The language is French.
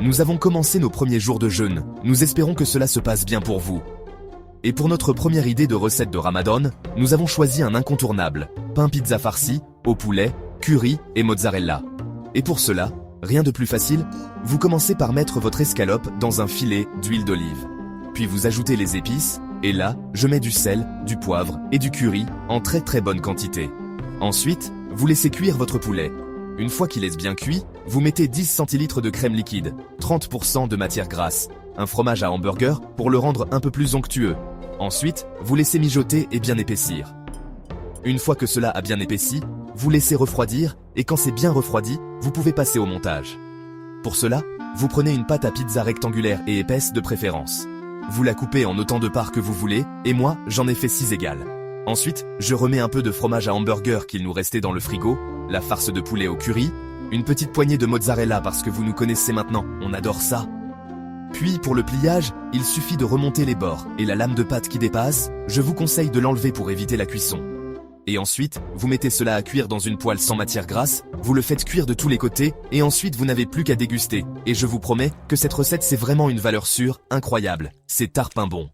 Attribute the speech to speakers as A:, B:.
A: Nous avons commencé nos premiers jours de jeûne, nous espérons que cela se passe bien pour vous. Et pour notre première idée de recette de Ramadan, nous avons choisi un incontournable, pain pizza farci, au poulet, curry et mozzarella. Et pour cela, rien de plus facile, vous commencez par mettre votre escalope dans un filet d'huile d'olive. Puis vous ajoutez les épices, et là, je mets du sel, du poivre et du curry en très bonne quantité. Ensuite, vous laissez cuire votre poulet. Une fois qu'il est bien cuit, vous mettez 10 centilitres de crème liquide, 30% de matière grasse, un fromage à hamburger pour le rendre un peu plus onctueux. Ensuite, vous laissez mijoter et bien épaissir. Une fois que cela a bien épaissi, vous laissez refroidir et quand c'est bien refroidi, vous pouvez passer au montage. Pour cela, vous prenez une pâte à pizza rectangulaire et épaisse de préférence. Vous la coupez en autant de parts que vous voulez et moi, j'en ai fait 6 égales. Ensuite, je remets un peu de fromage à hamburger qu'il nous restait dans le frigo, la farce de poulet au curry, une petite poignée de mozzarella parce que vous nous connaissez maintenant, on adore ça. Puis pour le pliage, il suffit de remonter les bords et la lame de pâte qui dépasse, je vous conseille de l'enlever pour éviter la cuisson. Et ensuite, vous mettez cela à cuire dans une poêle sans matière grasse, vous le faites cuire de tous les côtés et ensuite vous n'avez plus qu'à déguster. Et je vous promets que cette recette c'est vraiment une valeur sûre, incroyable, c'est tarpin bon.